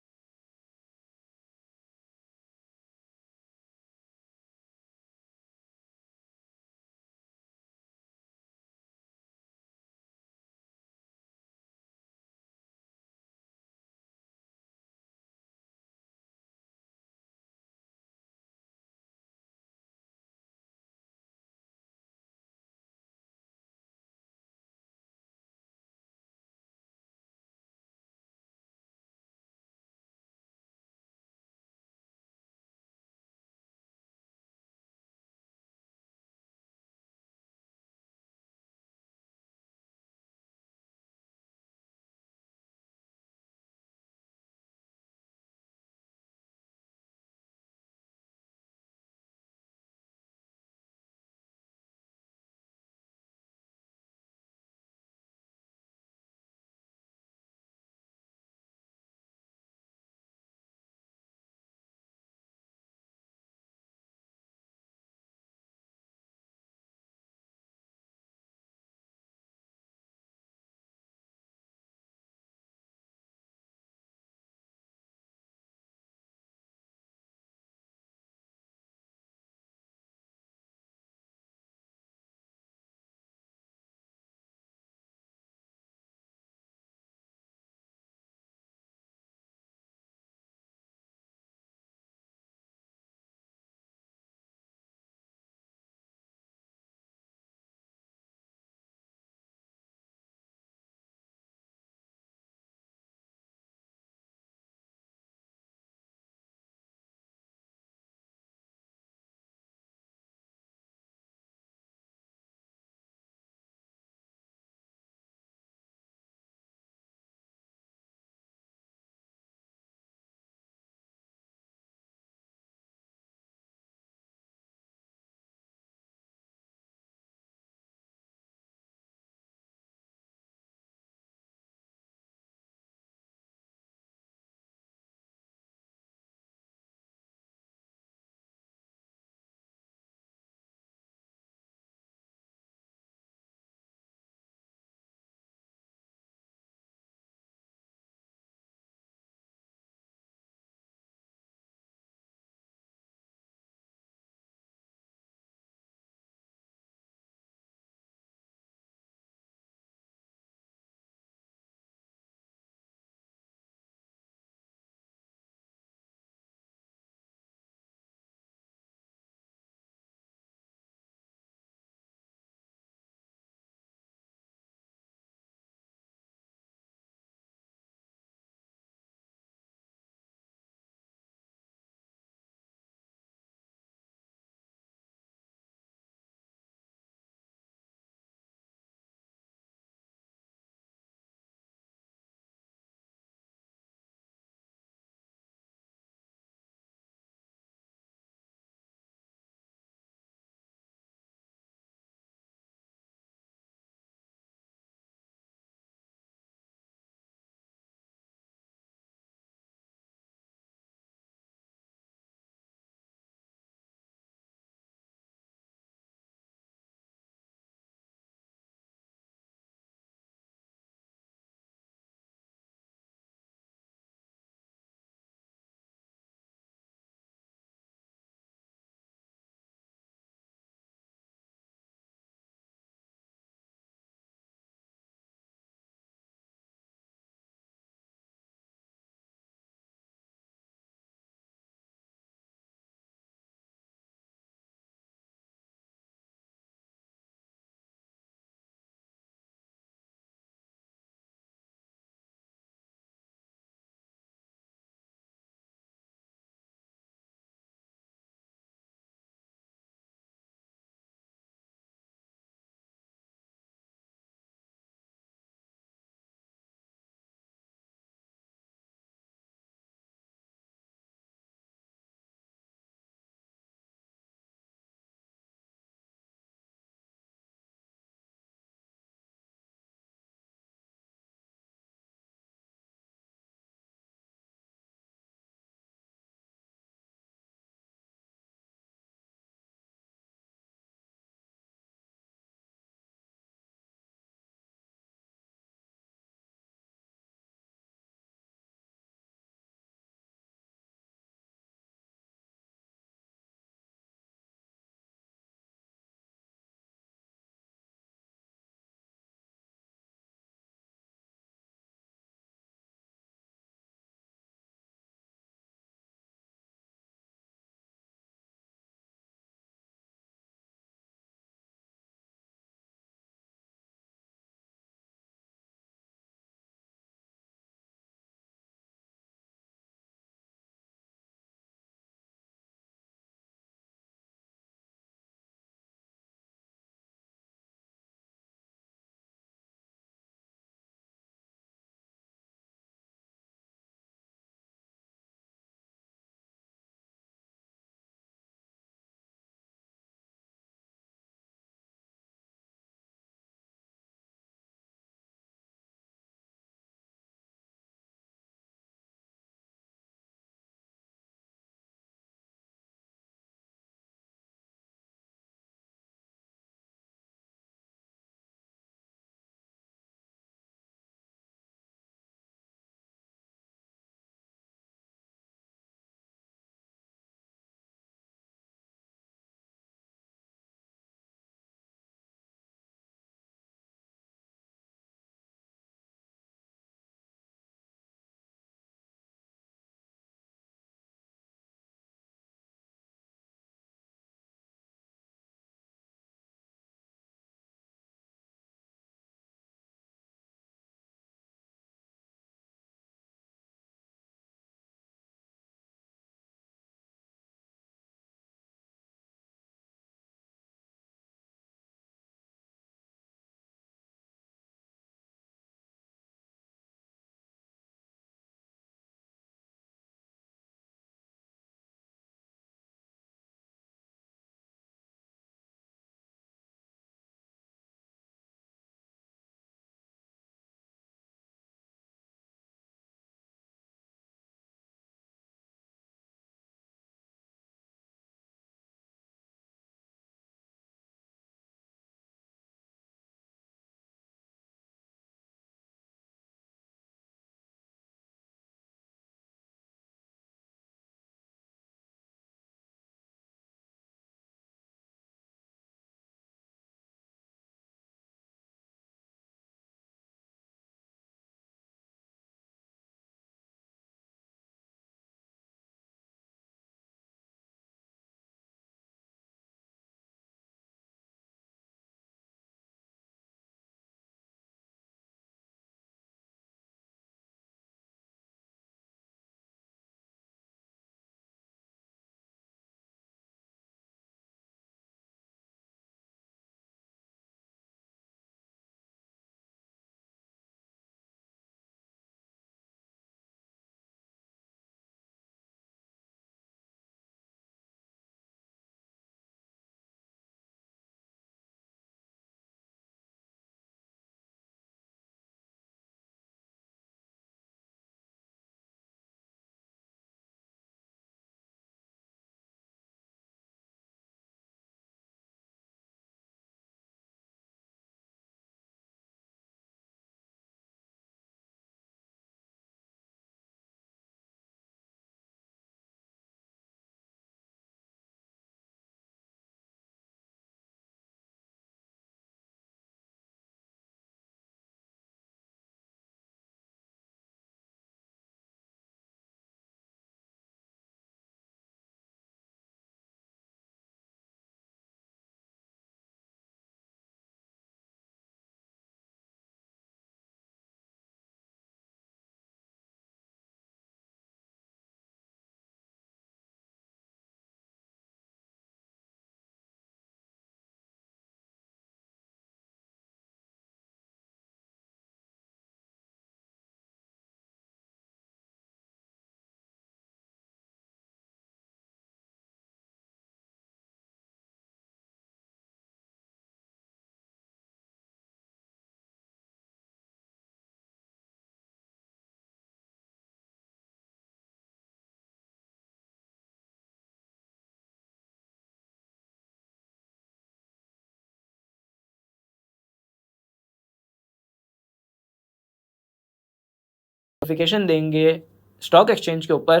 नोटिफिकेशन देंगे स्टॉक एक्सचेंज के ऊपर,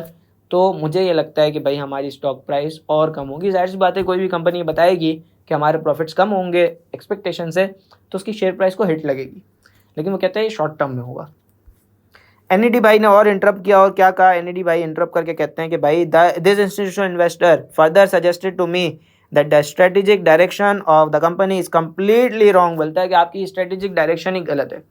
तो मुझे ये लगता है कि भाई हमारी स्टॉक प्राइस और कम होगी। जाहिर सी बात है, कोई भी कंपनी बताएगी कि हमारे प्रॉफिट्स कम होंगे एक्सपेक्टेशन से, तो उसकी शेयर प्राइस को हिट लगेगी, लेकिन वो कहते हैं ये शॉर्ट टर्म में होगा। एनईडी भाई ने और इंटरप्ट किया, और क्या कहा एनईडी भाई इंटरप्ट करके कहते हैं कि भाई this institutional investor further suggested to me that the strategic direction of the company is completely wrong. बोलता है कि आपकी स्ट्रेटेजिक डायरेक्शन ही गलत है।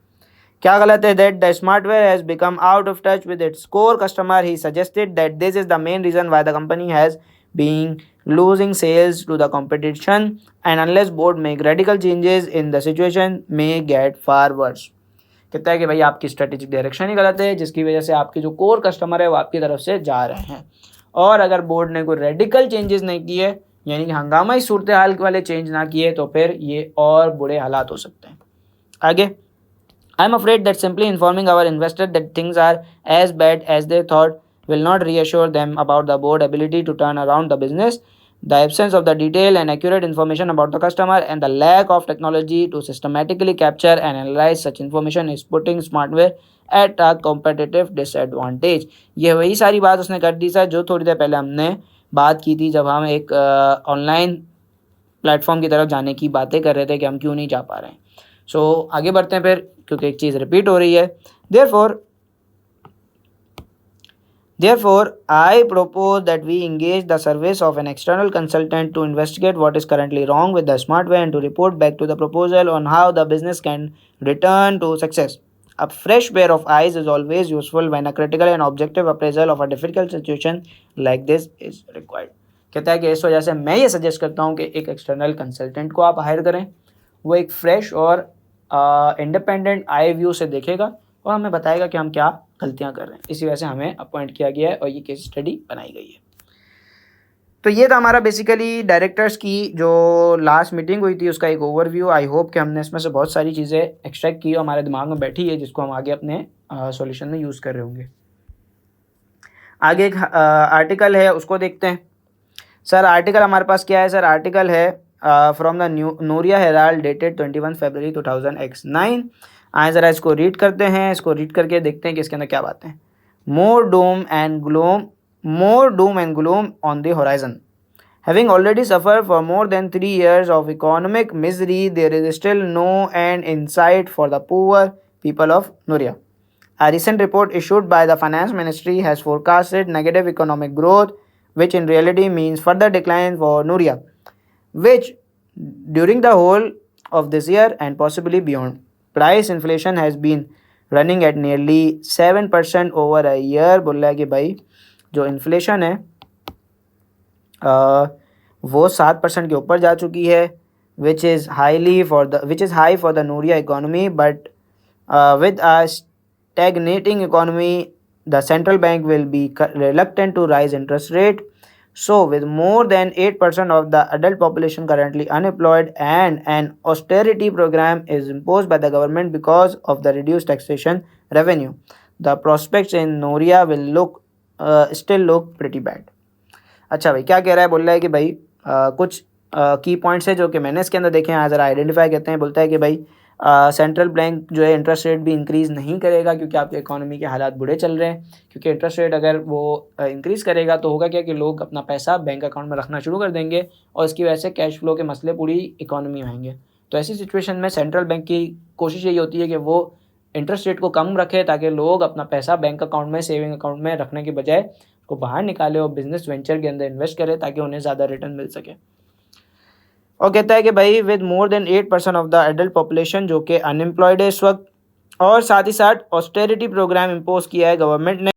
क्या गलत है? That the Smartwear has become out of touch with its core customer. He suggested that this is the main reason why the company has been losing sales to the competition, and unless board make radical changes in the situation may get far worse। कहता है कि भाई आपकी strategic direction ही गलत है, जिसकी वजह से आपके जो कोर कस्टमर है वो आपकी तरफ से जा रहे हैं, और अगर बोर्ड ने कोई रेडिकल चेंजेस नहीं किए, यानी कि हंगामाई सूरत हाल वाले चेंज ना किए, तो फिर ये और बुरे हालात हो सकते हैं। आगे, I am afraid that simply informing our investor that things are as bad as they thought will not reassure them about the board ability to turn around the business. The absence of the detailed and accurate information about the customer and the lack of technology to systematically capture and analyze such information is putting Smartware at a competitive disadvantage। ये वही सारी बात उसने कर दी sir जो थोड़ी देर पहले हमने बात की थी, जब हम एक ऑनलाइन प्लेटफॉर्म की तरफ जाने की बातें कर रहे थे कि हम क्यों नहीं जा पा रहे हैं। सो आगे बढ़ते हैं फिर, क्योंकि एक चीज़ रिपीट हो रही है। Therefore, I propose that we engage the service of an external consultant to investigate what is currently wrong with the Smartware and to report back to the proposal on how the business can return to success. A fresh pair of eyes is always useful when a critical and objective appraisal of a difficult situation like this is required। कहता है कि इस वजह से मैं ये suggest करता हूँ कि एक एक्सटर्नल कंसल्टेंट को आप हायर करें। वो एक फ्रेश और इंडिपेंडेंट आई व्यू से देखेगा और हमें बताएगा कि हम क्या गलतियां कर रहे हैं। इसी वजह से हमें अपॉइंट किया गया है और ये केस स्टडी बनाई गई है। तो ये था हमारा बेसिकली डायरेक्टर्स की जो लास्ट मीटिंग हुई थी उसका एक ओवरव्यू। आई होप कि हमने इसमें से बहुत सारी चीज़ें एक्सट्रैक्ट की और हमारे दिमाग में बैठी है, जिसको हम आगे अपने सॉल्यूशन में यूज़ कर रहे होंगे। आगे एक आर्टिकल है, उसको देखते हैं। सर आर्टिकल हमारे पास क्या है? सर आर्टिकल है from the Nuria Herald dated 21 February 2009। आए ज़रा इसको रीड करते हैं, इसको रीड करके देखते हैं कि इसके अंदर क्या बातें हैं। More doom and gloom on the horizon. Having already suffered for more than 3 years of economic misery, there is still no end in sight for the poor people of Nuria. A recent report issued by the Finance Ministry has forecasted negative economic growth, which in reality means further decline for Nuria, which during the whole of this year and possibly beyond. Price inflation has been running at nearly 7% over a year। बोल रहा है कि भाई जो inflation है वो 7% के ऊपर जा चुकी है, which is high for the Nuria economy, but with a stagnating economy, the central bank will be reluctant to raise interest rate. So, with more than 8% of the adult population currently unemployed and an austerity program is imposed by the government because of the reduced taxation revenue, the prospects in Nuria will still look pretty bad। अच्छा भाई क्या कह रहा है? बोल रहा है कि भाई कुछ की पॉइंट्स है जो कि मैंने इसके अंदर देखे हैं, ज़रा आइडेंटिफाई करते हैं। बोलता है कि भाई सेंट्रल बैंक जो है इंटरेस्ट रेट भी इंक्रीज़ नहीं करेगा क्योंकि आपके इकोनॉमी के हालात बुरे चल रहे हैं। क्योंकि इंटरेस्ट रेट अगर वो इंक्रीज़ करेगा तो होगा क्या कि लोग अपना पैसा बैंक अकाउंट में रखना शुरू कर देंगे और इसकी वजह से कैश फ्लो के मसले पूरी इकोनॉमी में आएंगे। तो ऐसी सिचुएशन में सेंट्रल बैंक की कोशिश यही होती है कि वो इंटरेस्ट रेट को कम रखे ताकि लोग अपना पैसा बैंक अकाउंट में, सेविंग अकाउंट में रखने के बजाय को बाहर निकाले और बिजनेस वेंचर के अंदर इन्वेस्ट करे ताकि उन्हें ज़्यादा रिटर्न मिल सके। और कहता है कि भाई with more than 8% of the adult population जो कि अनएम्प्लॉयड है इस वक्त, और साथ ही साथ ऑस्टेरिटी प्रोग्राम इम्पोज किया है गवर्नमेंट ने।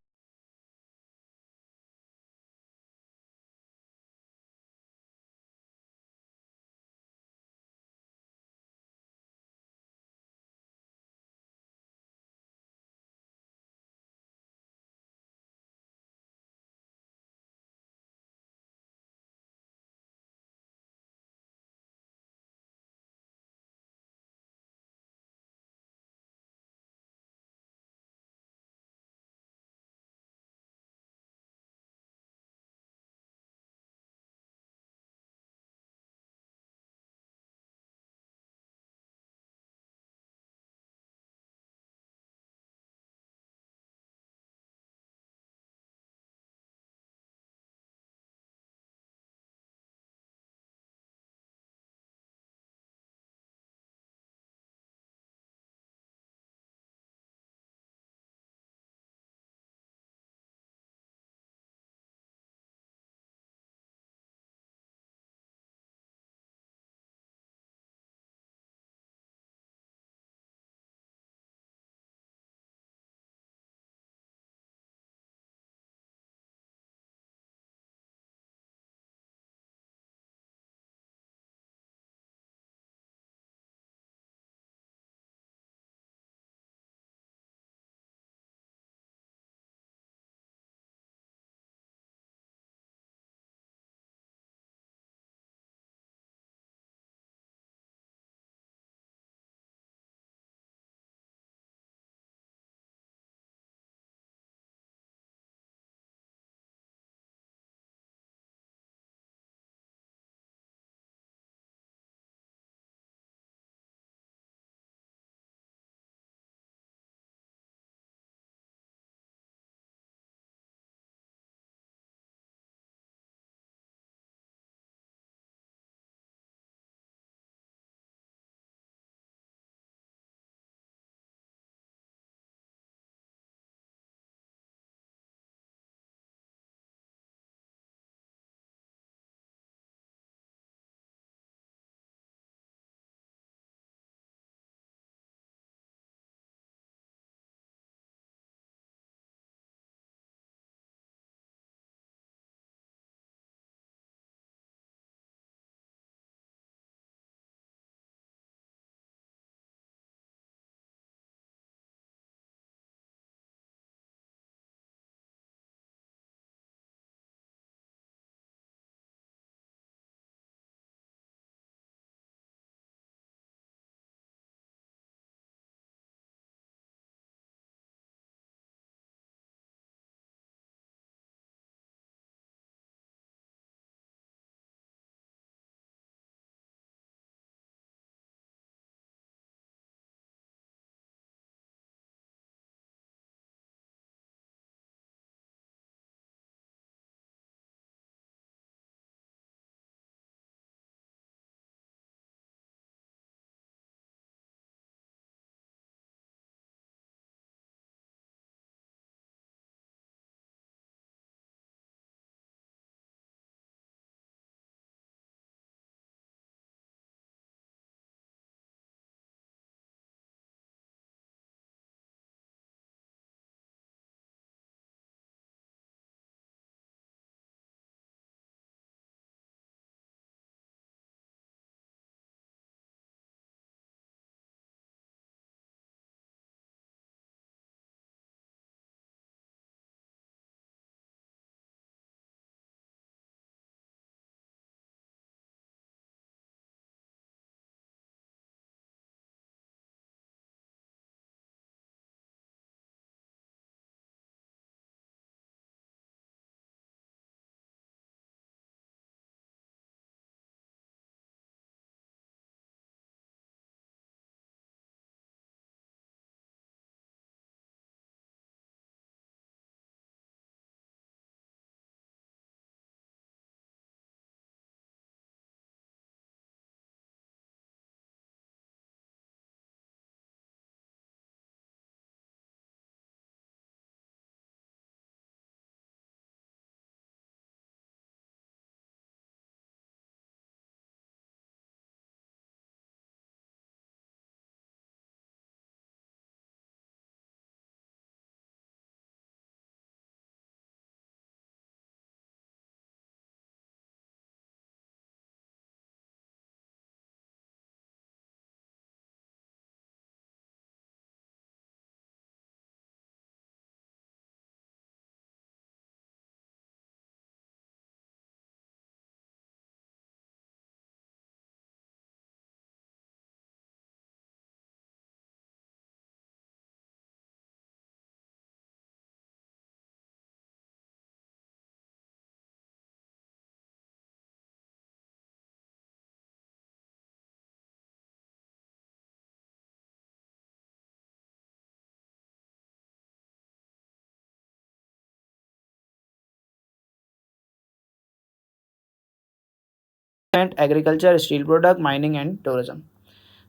Agriculture, steel product, mining and tourism.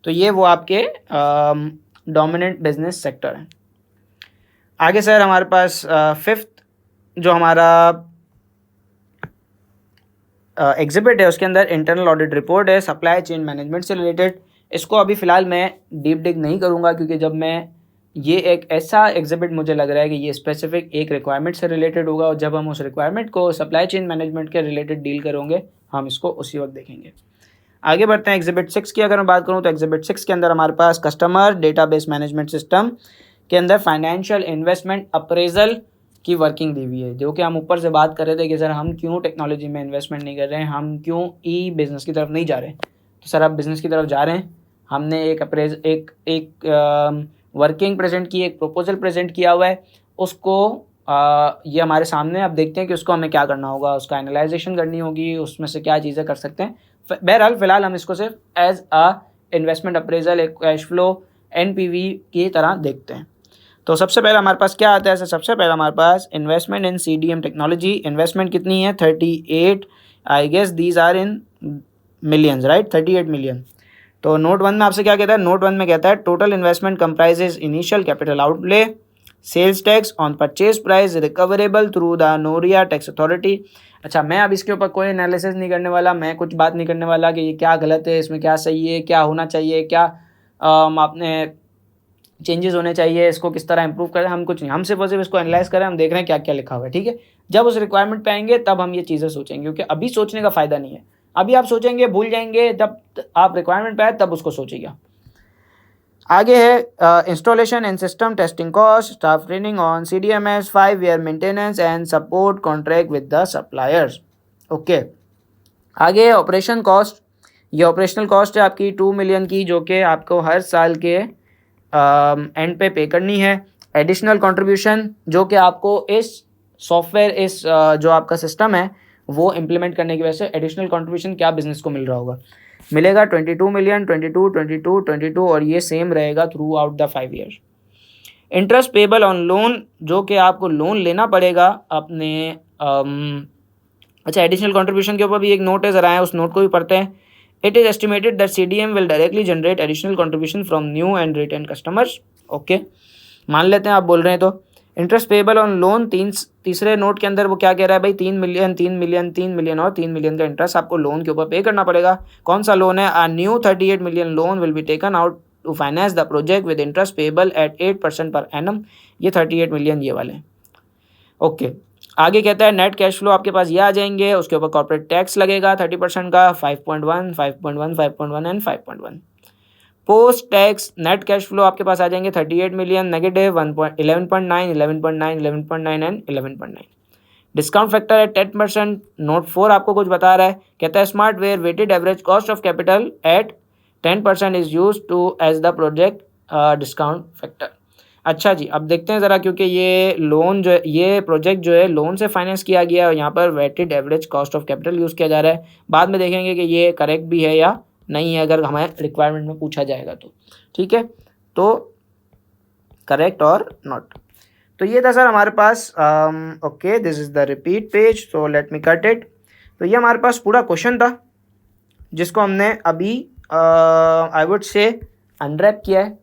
तो ये वो आपके डोमिनेंट बिजनेस सेक्टर हैं। आगे सर हमारे पास फिफ्थ जो हमारा एग्जिबिट है उसके अंदर इंटरनल ऑडिट रिपोर्ट है, सप्लाई चेन मैनेजमेंट से रिलेटेड। इसको अभी फ़िलहाल मैं डीप डिग नहीं करूँगा क्योंकि जब मैं ये एक ऐसा एग्जिबिट मुझे लग रहा है कि ये स्पेसिफिक एक रिक्वायरमेंट से रिलेटेड होगा और जब हम उस रिक्वायरमेंट को सप्लाई चेन मैनेजमेंट के रिलेटेड डील करेंगे हम इसको उसी वक्त देखेंगे। आगे बढ़ते हैं एग्जिबिट 6 की अगर मैं बात करूँ तो एग्जिबिट 6 के अंदर हमारे पास कस्टमर डेटाबेस मैनेजमेंट सिस्टम के अंदर फाइनेंशियल इन्वेस्टमेंट अप्रेजल की वर्किंग दी हुई है, जो कि हम ऊपर से बात कर रहे थे कि सर हम क्यों टेक्नोलॉजी में इन्वेस्टमेंट नहीं कर रहे हैं, हम क्यों ई बिज़नेस की तरफ नहीं जा रहे हैं। तो सर आप बिज़नेस की तरफ जा रहे हैं, हमने एक वर्किंग प्रेजेंट की, एक प्रपोजल प्रेजेंट किया हुआ है, उसको ये हमारे सामने अब देखते हैं कि उसको हमें क्या करना होगा, उसका एनालाइजेशन करनी होगी, उसमें से क्या चीज़ें कर सकते हैं। बहरहाल फ़िलहाल हम इसको सिर्फ एज अ इन्वेस्टमेंट अप्रेजल, एक कैश फ्लो NPV की तरह देखते हैं। तो सबसे पहले हमारे पास क्या आता है सर, सबसे पहले हमारे पास investment in CDM technology. Investment कितनी है 38, I guess these are in millions, right, 38 million. तो नोट 1 में आपसे क्या कहता है, नोट 1 में कहता है total investment comprises initial capital outlay, sales tax on purchase price recoverable through the Noria tax authority. अच्छा, मैं अब इसके ऊपर कोई एनालिसिस नहीं करने वाला, मैं कुछ बात नहीं करने वाला कि ये क्या गलत है, इसमें क्या सही है, क्या होना चाहिए, क्या आपने चेंजेस होने चाहिए, इसको किस तरह इंप्रूव करें, हम कुछ नहीं, हम सिर्फ और सिर्फ इसको एनालाइज करें, हम देख रहे हैं क्या क्या लिखा हुआ है, ठीक है। जब उस रिक्वायरमेंट पे आएंगे तब हम ये चीज़ें सोचेंगे, क्योंकि अभी सोचने का फ़ायदा नहीं है। अभी आप सोचेंगे भूल जाएंगे, जब आप रिक्वायरमेंट पे आए तब उसको सोचिएगा। आगे है installation and system testing cost, staff training on CDMS, 5 year maintenance and support contract with the suppliers. Okay, आगे ऑपरेशन कॉस्ट। ये ऑपरेशनल कॉस्ट है आपकी 2 मिलियन की, जो कि आपको हर साल के एंड पे करनी है। एडिशनल कंट्रीब्यूशन जो कि आपको इस सॉफ्टवेयर, इस जो आपका सिस्टम है वो इम्प्लीमेंट करने की वजह से एडिशनल कंट्रीब्यूशन क्या बिजनेस को मिल रहा होगा, मिलेगा 22 मिलियन, 22, 22, 22 और ये सेम रहेगा through out the 5 years. Interest payable on loan, जो कि आपको लोन लेना पड़ेगा अपने अच्छा, एडिशनल कंट्रीब्यूशन के ऊपर भी एक नोट है, ज़रा है उस नोट को भी पढ़ते हैं। It is estimated that CDM will directly generate additional contribution from new and retained customers. Okay, मान लेते हैं आप बोल रहे हैं तो इंटरेस्ट पेबल ऑन लोन, तीसरे नोट के अंदर वो क्या कह रहा है भाई, 3 मिलियन, 3 मिलियन, 3 मिलियन और 3 मिलियन का इंटरेस्ट आपको लोन के ऊपर पे करना पड़ेगा। कौन सा लोन है, a new 38 million loan will be taken out to finance the project with interest payable at 8% per annum. ये 38 मिलियन ये वाले। ओके, आगे कहता है नेट कैश फ्लो आपके पास ये आ जाएंगे, उसके ऊपर कॉर्पोरेट टैक्स लगेगा 30% का, 5.1, 5.1, 5.1 and 5.1। Post tax net cash flow आपके पास आ जाएंगे 38 million, negative 11.9, 11.9, 11.9 and 11.9। Discount factor है 10%। नोट 4 आपको कुछ बता रहा है, कहता है smart wear weighted average cost of capital at 10% is use to as the project discount factor. अच्छा जी, अब देखते हैं ज़रा, क्योंकि ये लोन जो है, ये प्रोजेक्ट जो है लोन से फाइनेंस किया गया है और यहाँ पर weighted average cost of capital use किया जा रहा है। बाद में देखेंगे कि ये करेक्ट भी है या नहीं है, अगर हमारे रिक्वायरमेंट में पूछा जाएगा तो, ठीक है, तो करेक्ट और नॉट। तो ये था सर हमारे पास। Okay, this is the repeat page, so let me cut it. तो ये हमारे पास पूरा क्वेश्चन था जिसको हमने अभी आई वुड से अनरैप किया है।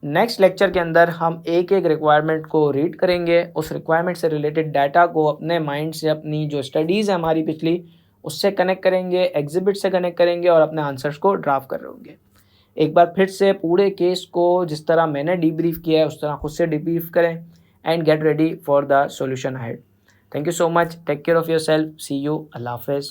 नेक्स्ट लेक्चर के अंदर हम एक एक रिक्वायरमेंट को रीड करेंगे, उस रिक्वायरमेंट से रिलेटेड डाटा को अपने माइंड से, अपनी जो स्टडीज़ है हमारी पिछली, उससे कनेक्ट करेंगे, एग्जिबिट से कनेक्ट करेंगे और अपने आंसर्स को ड्राफ्ट कर रहे होंगे। एक बार फिर से पूरे केस को जिस तरह मैंने डीब्रीफ किया है उस तरह खुद से डीब्रीफ करें and get ready for the solution ahead. Thank you so much, take care of yourself, see you, अल्लाह हाफिज़।